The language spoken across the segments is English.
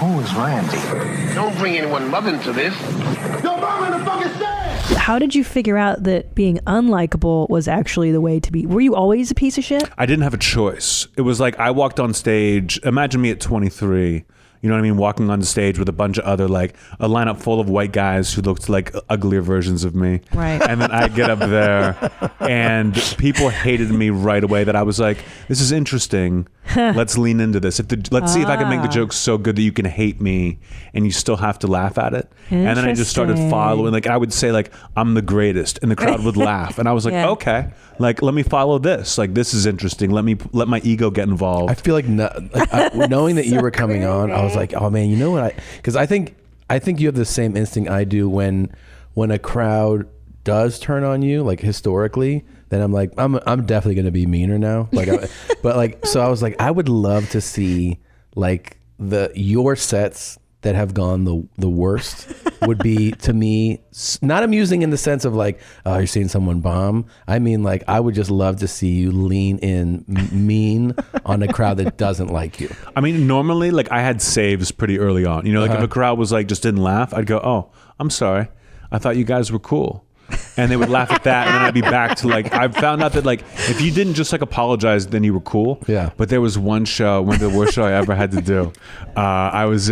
Who is Randy? Don't bring anyone mother into this. Your mom in the fucking stand! How did you figure out that being unlikable was actually the way to be? Were you always a piece of shit? I didn't have a choice. It was like I walked on stage. Imagine me at 23. You know what I mean? Walking on stage with a bunch of other, like, a lineup full of white guys who looked like uglier versions of me. Right. And then I get up there and people hated me right away that I was like, this is interesting. Let's lean into this. Let's see if I can make the joke so good that you can hate me and you still have to laugh at it. And then I just started following. Like, I would say, like, I'm the greatest. And the crowd would laugh. And I was like, okay. Like, let me follow this. Like, this is interesting. Let my ego get involved. I feel like knowing that you were coming on, I was like, oh man, you know what? Because I think you have the same instinct I do when a crowd does turn on you, like historically. Then I'm like, I'm definitely gonna be meaner now. Like, so I was like, I would love to see like your sets that have gone the worst would be, to me, not amusing in the sense of like, oh, you're seeing someone bomb. I mean, like, I would just love to see you lean in mean on a crowd that doesn't like you. I mean, normally, like, I had saves pretty early on. You know, like if a crowd was like, just didn't laugh, I'd go, oh, I'm sorry. I thought you guys were cool. And they would laugh at that, and then I'd be back to like, I found out that like, if you didn't just like apologize, then you were cool. Yeah. But there was one show, one of the worst show I ever had to do. I was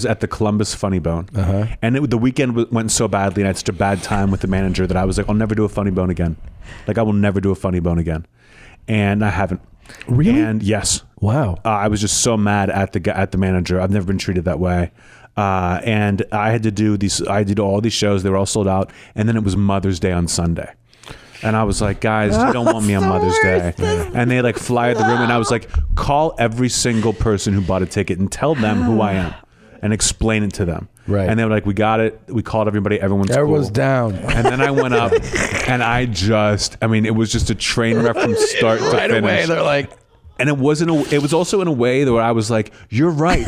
at the Columbus Funny Bone, and the weekend went so badly, and I had such a bad time with the manager that I was like, I'll never do a Funny Bone again. Like, I will never do a Funny Bone again. And I haven't. Really? And yes. Wow. I was just so mad at the manager. I've never been treated that way. And I had to do these. I did all these shows. They were all sold out. And then it was Mother's Day on Sunday. And I was like, guys, you don't want me on Mother's Day. And they like fly the room. And I was like, call every single person who bought a ticket and tell them who I am and explain it to them. Right. And they were like, we got it. We called everybody. Everyone's cool. down. And then I went up and it was just a train wreck from start to right finish. away, they're like, and it was also in a way where I was like, you're right.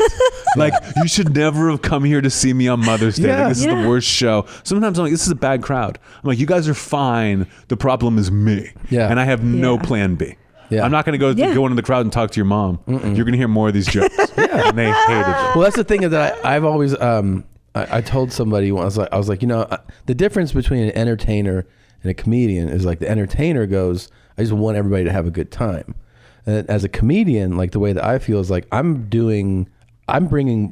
Like, you should never have come here to see me on Mother's Day. Like, this is the worst show. Sometimes I'm like, this is a bad crowd. I'm like, you guys are fine. The problem is me. Yeah. And I have no plan B. Yeah. I'm not going to go into the crowd and talk to your mom. You're going to hear more of these jokes. And they hated it. Well, that's the thing that I've always, I told somebody once, I was like, you know, the difference between an entertainer and a comedian is like the entertainer goes, I just want everybody to have a good time. And as a comedian, like the way that I feel is like I'm bringing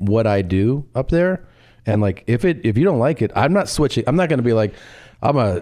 what I do up there, and like if you don't like it, I'm not switching. I'm not going to be like, I'm a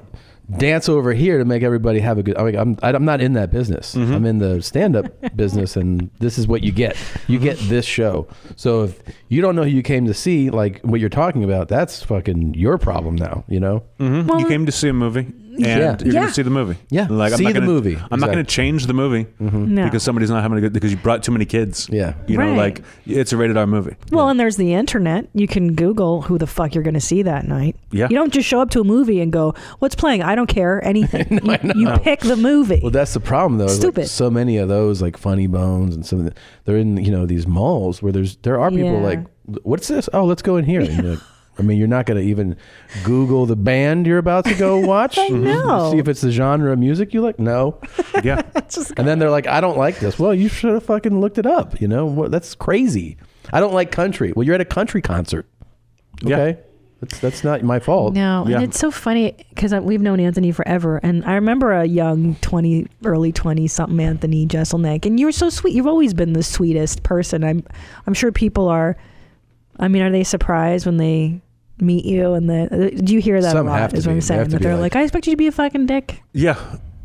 dance over here to make everybody have a good. I'm not in that business. I'm in the stand-up business, and this is what you get. You get this show. So if you don't know who you came to see, like what you're talking about, that's fucking your problem now. You know. Well, you came to see a movie. And you're going to see the movie. Yeah, like, see the movie. I'm not going to change the movie because somebody's not having a good, because you brought too many kids. Yeah. You know, like, it's a rated R movie. Well, and there's the internet. You can Google who the fuck you're going to see that night. Yeah. You don't just show up to a movie and go, what's playing? I don't care. Anything. You pick the movie. Well, that's the problem, though. Stupid. Like, so many of those, like Funny Bones and some of they're in, you know, these malls where there are people like, what's this? Oh, let's go in here. And you're like, I mean, you're not going to even Google the band you're about to go watch. I know. See if it's the genre of music you like. No. Yeah. And then they're like, I don't like this. Well, you should have fucking looked it up. You know, that's crazy. I don't like country. Well, you're at a country concert. Okay. That's not my fault. No. And it's so funny because we've known Anthony forever. And I remember a young early 20 something Anthony Jeselnik. And you were so sweet. You've always been the sweetest person. I'm sure people are they surprised when they meet you? And do you hear that a lot? Is what I'm saying. That they're like, I expect you to be a fucking dick. Yeah.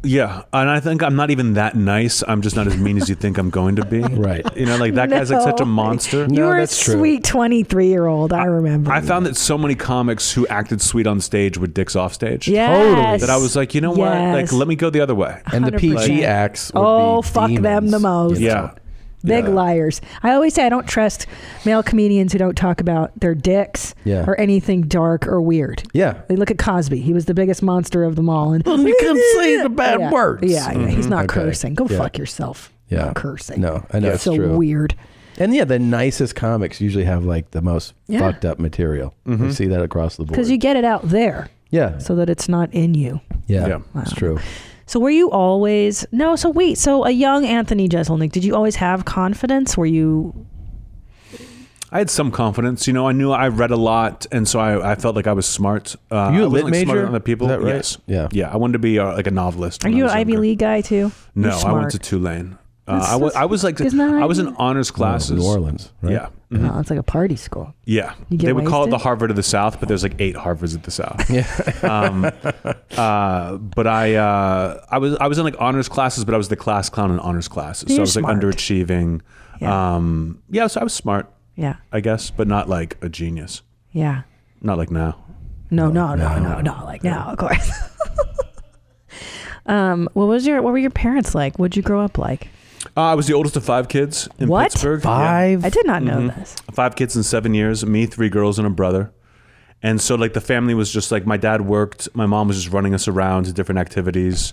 And I think I'm not even that nice. I'm just not as mean as you think I'm going to be. Right. You know, like that guy's like such a monster. You were a sweet 23-year-old. I remember. I found that so many comics who acted sweet on stage were dicks off stage. Yes. Totally. That I was like, you know what? Like, let me go the other way. And the PG acts would be fuck demons. them the most. Yeah. Big liars. I always say I don't trust male comedians who don't talk about their dicks or anything dark or weird. Yeah. They look at Cosby. He was the biggest monster of them all. And you can say the bad words. Yeah, he's not cursing. Go fuck yourself. Yeah. Not cursing. No, I know it's so true. Weird. And the nicest comics usually have like the most fucked up material. You see that across the board. Because you get it out there. Yeah. So that it's not in you. Yeah. It's true. So were you always... No, so wait. So a young Anthony Jeselnik, did you always have confidence? Were you... I had some confidence. You know, I knew I read a lot, and so I felt like I was smart. You I a wasn't, lit like, major? smarter than other people. Is that right? Yes. Yeah. I wanted to be like a novelist. Are you an Ivy League guy too? No, You're I smart. went to Tulane. I was like, Isn't that I was in Ivy? honors classes. New Orleans, right? Yeah. Mhm. Oh, it's like a party school. Yeah. You get They would call it the wasted? Harvard of the South, but there's like 8 Harvards at the South. Yeah. But I was in like honors classes, but I was the class clown in honors classes. So You're I was like smart. underachieving. Yeah. So I was smart, Yeah. I guess, but not like a genius. Yeah. Not like now. No, like now, of course. What were your parents like? What'd you grow up like? I was the oldest of 5 kids in What? Pittsburgh. 5? I did not know this. 5 kids in 7 years. Me, 3 girls, and a brother. And so like the family was just like, my dad worked, my mom was just running us around to different activities.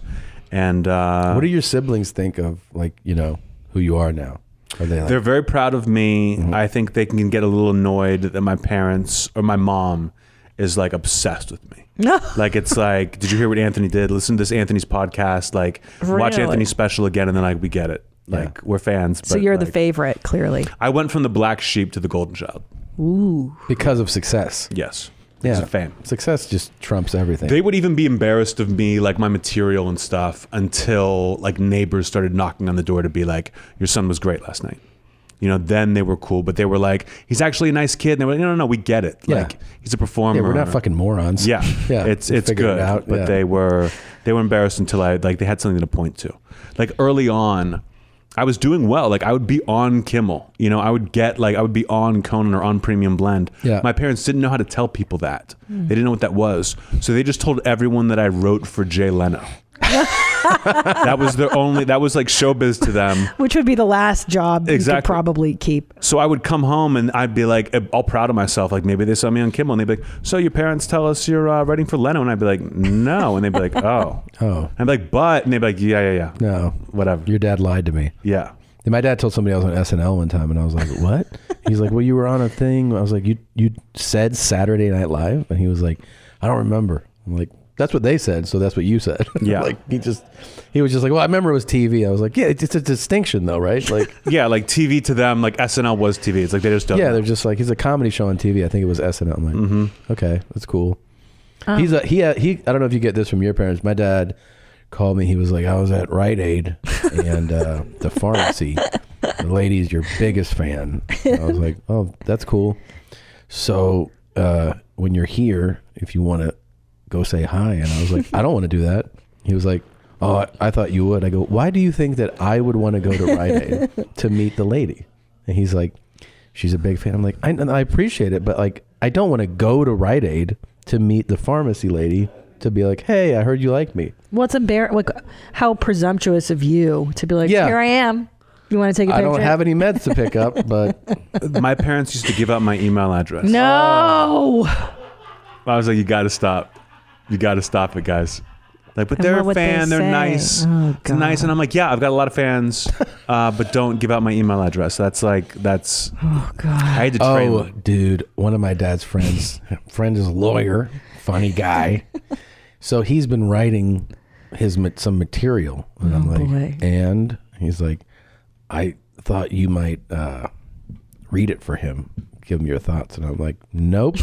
And What do your siblings think of, like, you know, who you are now? Are they like, they're very proud of me. I think they can get a little annoyed that my parents or my mom is like obsessed with me. No. Like, it's like, did you hear what Anthony did? Listen to this Anthony's podcast. Like, watch Really? Anthony's special again, and then like we get it. Like, we're fans. So but, you're the like, favorite, clearly. I went from the black sheep to the golden child. Ooh. because of success? Yes. Yeah. It's a fame. Success just trumps everything. They would even be embarrassed of me, like my material and stuff, until like neighbors started knocking on the door to be like, your son was great last night. You know, then they were cool, but they were like, he's actually a nice kid. And they were like, no, we get it. Yeah. Like, he's a performer. yeah, we're not fucking morons. Yeah, Yeah. It's We figured good. it out. But Yeah. they were embarrassed until they had something to point to. Like early on, I was doing well. Like I would be on Kimmel. You know, I would be on Conan or on Premium Blend. Yeah. My parents didn't know how to tell people that. They didn't know what that was. So they just told everyone that I wrote for Jay Leno. That was like showbiz to them. Which would be the last job you could Exactly. probably keep. So I would come home and I'd be like, all proud of myself. Like maybe they saw me on Kimmel and they'd be like, so your parents tell us you're writing for Leno? And I'd be like, no. And they'd be like, oh. Oh. I'd be like, but, and they'd be like, yeah. No. Whatever. Your dad lied to me. Yeah. And my dad told somebody I was on SNL one time, and I was like, what? He's like, well, you were on a thing. I was like, you said Saturday Night Live? And he was like, I don't remember. I'm like, that's what they said, so that's what you said. Yeah. Like, he was just like, well, I remember it was TV. I was like, yeah, it's a distinction though, right? Like, Yeah, like TV to them, like SNL was TV. It's like they just don't yeah, know. they're just like, he's a comedy show on TV. I think it was SNL. I'm like, okay, that's cool. He I don't know if you get this from your parents. My dad called me. He was like, I was at Rite Aid and the pharmacy. The lady's your biggest fan. I was like, oh, that's cool. So when you're here, if you want to go say hi. And I was like, I don't want to do that. He was like, oh, I thought you would. I go, why do you think that I would want to go to Rite Aid to meet the lady? And he's like, she's a big fan. I'm like, I appreciate it, but like, I don't want to go to Rite Aid to meet the pharmacy lady to be like, hey, I heard you like me. What's embarrassing? Like, how presumptuous of you to be like, Yeah. here I am. You want to take a I picture? don't have any meds to pick up, but My parents used to give out my email address. No. I was like, you got to stop. You got to stop it, guys. Like, but And they're what a would they fan. They're say? nice. Oh, It's nice. And I'm like, yeah, I've got a lot of fans, but don't give out my email address. That's Oh I God. had to train oh, them. dude, one of my dad's friend is a lawyer, funny guy. So he's been writing some material, and I'm like, boy. and he's like, I thought you might read it for him, give him your thoughts, and I'm like, nope.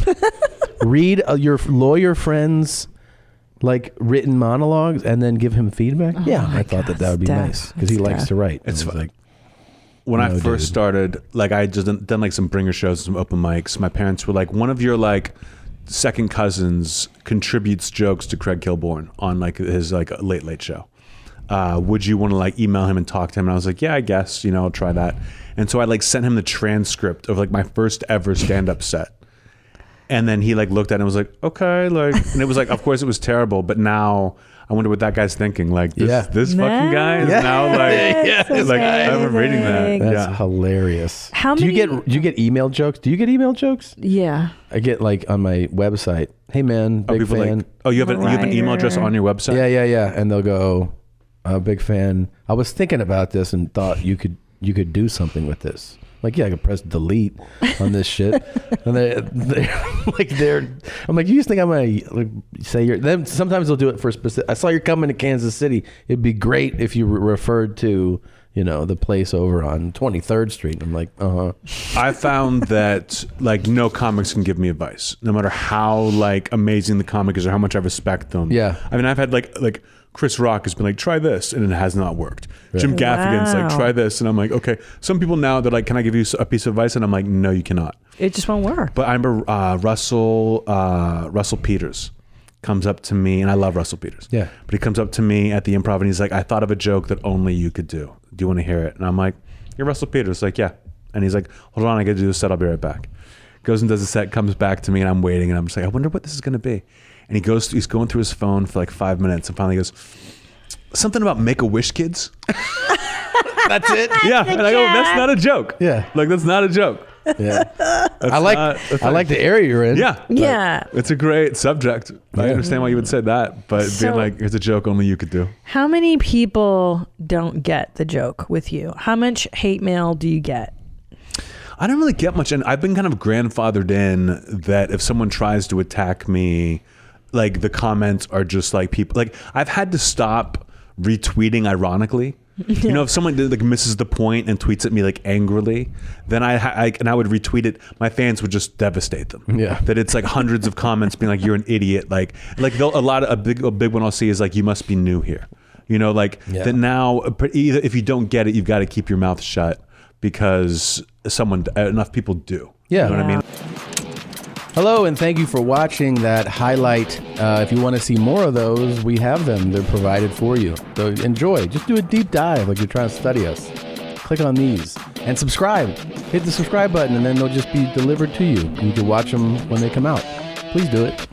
Read your lawyer friend's like written monologues and then give him feedback. Yeah, my I thought God, that would be Steph. nice because he Steph. likes to write. It's And I was fun. like, When I No, first dude. started, like I just done like some bringer shows, some open mics. My parents were like, one of your like second cousins contributes jokes to Craig Kilborn on like his like late show. Would you want to like email him and talk to him? And I was like, yeah, I guess, I'll try that. And so I like sent him the transcript of like my first ever stand-up set. And then he like looked at it and was like, okay, like, and it was like, of course it was terrible, but now I wonder what that guy's thinking. Like this fucking guy is Nice. now like, That's like I remember reading that. amazing. that's Yeah. hilarious. How do you many- get email jokes? Do you get email jokes? Yeah. I get like on my website, hey man, big People fan. like, oh, you have an email address on your website? Yeah. And they'll go, big fan. I was thinking about this and thought you could do something with this. Like, yeah, I could press delete on this shit. And I'm like, you just think I'm going to like, say then sometimes they'll do it for specific. I saw you're coming to Kansas City. It'd be great if you referred to, the place over on 23rd Street. I'm like, I found that like no comics can give me advice, no matter how like amazing the comic is or how much I respect them. Yeah. I mean, I've had like Chris Rock has been like, try this, and it has not worked. Right. Jim Gaffigan's like, try this, and I'm like, okay. Some people now they're like, can I give you a piece of advice? And I'm like, no, you cannot. It just won't work. But I remember Russell Peters comes up to me, and I love Russell Peters. Yeah. But he comes up to me at the Improv, and he's like, I thought of a joke that only you could do. Do you want to hear it? And I'm like, you're Russell Peters. Like, yeah. And he's like, hold on, I got to do a set. I'll be right back. Goes and does the set, comes back to me, and I'm waiting, and I'm just like, I wonder what this is going to be. And he's going through his phone for like 5 minutes, and finally goes, something about Make-A-Wish kids. that's it. Yeah. And I go, that's not a joke. Yeah. Like, that's not a joke. Yeah. I like the area you're in. Yeah. Yeah. It's a great subject. I understand why you would say that, but being like, here's a joke only you could do. How many people don't get the joke with you? How much hate mail do you get? I don't really get much, and I've been kind of grandfathered in that if someone tries to attack me, like the comments are just like people, like I've had to stop retweeting ironically. You know, if someone like misses the point and tweets at me like angrily, then I would retweet it. My fans would just devastate them. Yeah, that it's like hundreds of comments being like, "You're an idiot." Like a big one I'll see is like, "You must be new here." You know, like that now. Either if you don't get it, you've got to keep your mouth shut because enough people do. Yeah, you know what I mean. Hello, and thank you for watching that highlight. If you want to see more of those, we have them. They're provided for you. So enjoy. Just do a deep dive like you're trying to study us. Click on these and subscribe. Hit the subscribe button, and then they'll just be delivered to you. You can watch them when they come out. Please do it.